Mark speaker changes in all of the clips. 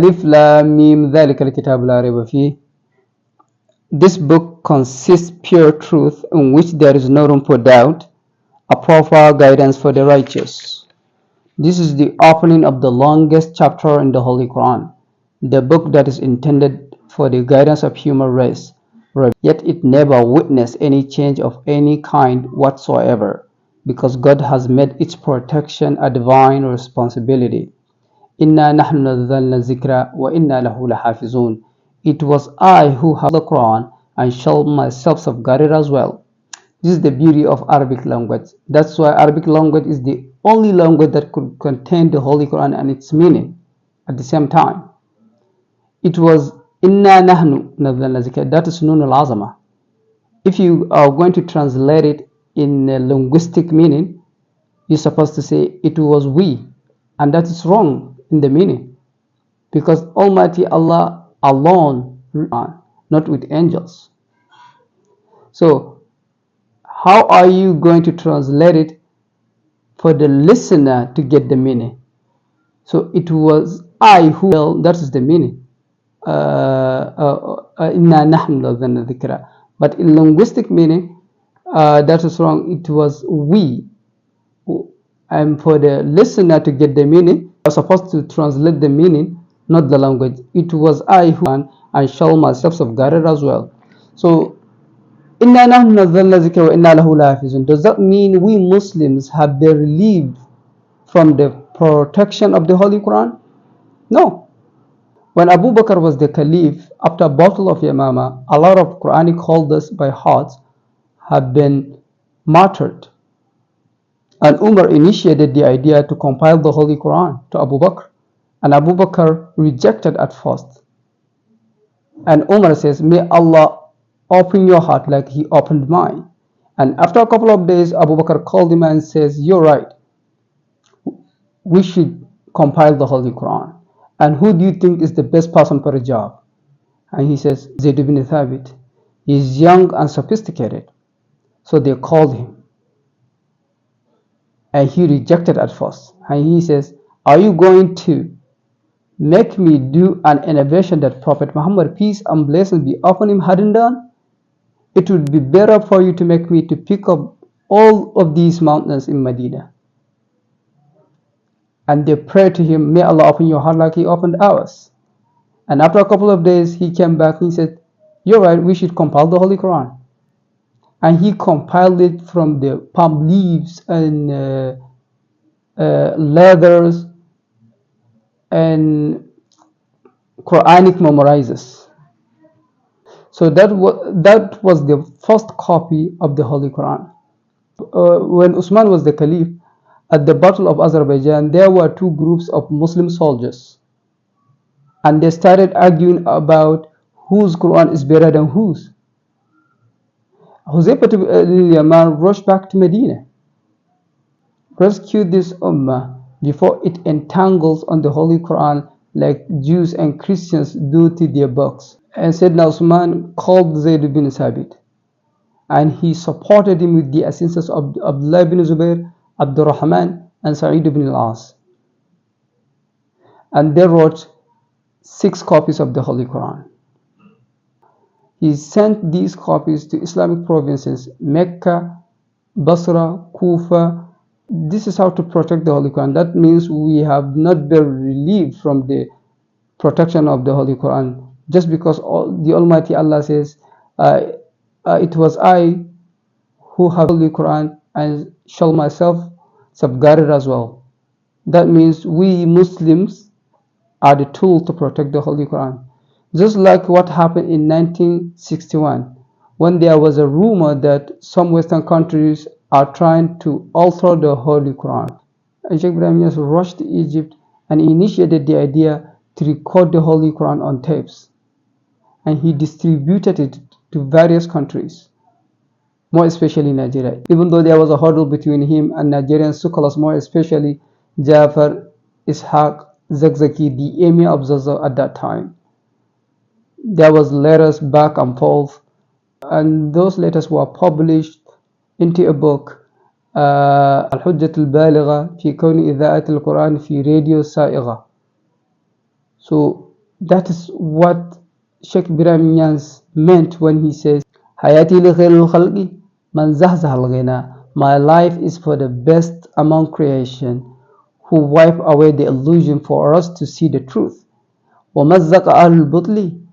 Speaker 1: Alif Lam Mim ذلك الكتاب لا ريب فيه. This book consists pure truth in which there is no room for doubt, a proper guidance for the righteous. This is the opening of the longest chapter in the Holy Quran, the book that is intended for the guidance of human race. Yet it never witnessed any change of any kind whatsoever, because God has made its protection a divine responsibility. Inna nahnu nazzalna zikra wa inna lahu lahafizun. It was I who have the Quran and shall myself safeguard it as well. This is the beauty of Arabic language. That's why Arabic language is the only language that could contain the Holy Quran and its meaning at the same time. It was Inna nahnu nazzalna zikra. That is Nun al-Azama. If you are going to translate it in a linguistic meaning, you're supposed to say it was we, and that is wrong in the meaning, because Almighty Allah alone, not with angels. So how are you going to translate it for the listener to get the meaning? So it was I who, well, that is the meaning. Inna nahnu nazzalna dhikra. But in linguistic meaning, that is wrong. It was we. And for the listener to get the meaning, I was supposed to translate the meaning, not the language. It was I who, and shall myself safeguard it as well. So Inna nahnu nazzalna zikra wa inna lahu lahafizun. Does that mean we Muslims have been relieved from the protection of the Holy Quran? No. When Abu Bakr was the Caliph, after Battle of Yamama, a lot of Quranic holders by heart have been martyred. And Umar initiated the idea to compile the Holy Quran to Abu Bakr. And Abu Bakr rejected at first. And Umar says, may Allah open your heart like he opened mine. And after a couple of days, Abu Bakr called him and says, you're right. We should compile the Holy Quran. And who do you think is the best person for a job? And he says, Zayd ibn Thabit. He's young and sophisticated. So they called him. And he rejected at first. And he says, are you going to make me do an innovation that Prophet Muhammad, peace and blessings be upon him, hadn't done? It would be better for you to make me to pick up all of these mountains in Medina. And they prayed to him, may Allah open your heart like he opened ours. And after a couple of days, he came back and he said, you're right, we should compile the Holy Quran. And he compiled it from the palm leaves and leathers and Qur'anic memorizers. So that was the first copy of the Holy Quran. When Usman was the Caliph, at the Battle of Azerbaijan, there were two groups of Muslim soldiers. And they started arguing about whose Quran is better than whose. Huzaifa ibn Yaman rushed back to Medina, rescued this ummah before it entangles on the Holy Quran like Jews and Christians do to their books. And Sayyidina Usman called Zayd ibn Thabit, and he supported him with the assistance of Abdullah ibn Zubair, Abdul Rahman, and Sa'id ibn al-As. And they wrote 6 copies of the Holy Quran. He sent these copies to Islamic provinces, Mecca, Basra, Kufa. This is how to protect the Holy Quran. That means we have not been relieved from the protection of the Holy Quran, just because the Almighty Allah says, it was I who have the Holy Quran and shall myself safeguard it as well. That means we Muslims are the tool to protect the Holy Quran. Just like what happened in 1961, when there was a rumor that some Western countries are trying to alter the Holy Quran. And Sheikh Ibrahim Yas rushed to Egypt and initiated the idea to record the Holy Quran on tapes. And he distributed it to various countries, more especially Nigeria. Even though there was a hurdle between him and Nigerian scholars, more especially Jafar Ishaq Zakzaki, the emir of Zaza at that time. There was letters back and forth, and those letters were published into a book, Al-Hujjat al-Baligha fi Kawni Idha'at al-Quran fi Radio Sa'iga. So That is what Sheikh Ibrahim Niasse meant when he says, Hayati li khairul khalqi man zahzah al-ghina. My life is for the best among creation who wipe away the illusion for us to see the truth. وَمَزَّقَ أَهْلُ الْبُطْلِ,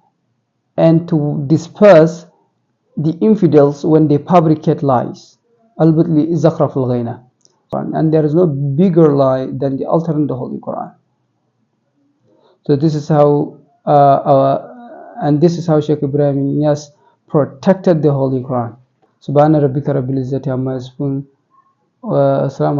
Speaker 1: and to disperse the infidels when they fabricate lies. Al-Butli is Zakhraf al-Ghayna. And there is no bigger lie than the altering the Holy Quran. So this is how Sheikh Ibrahim Niasse protected the Holy Quran. Subhana rabbika rabbil izzati amma yasifun. Assalamu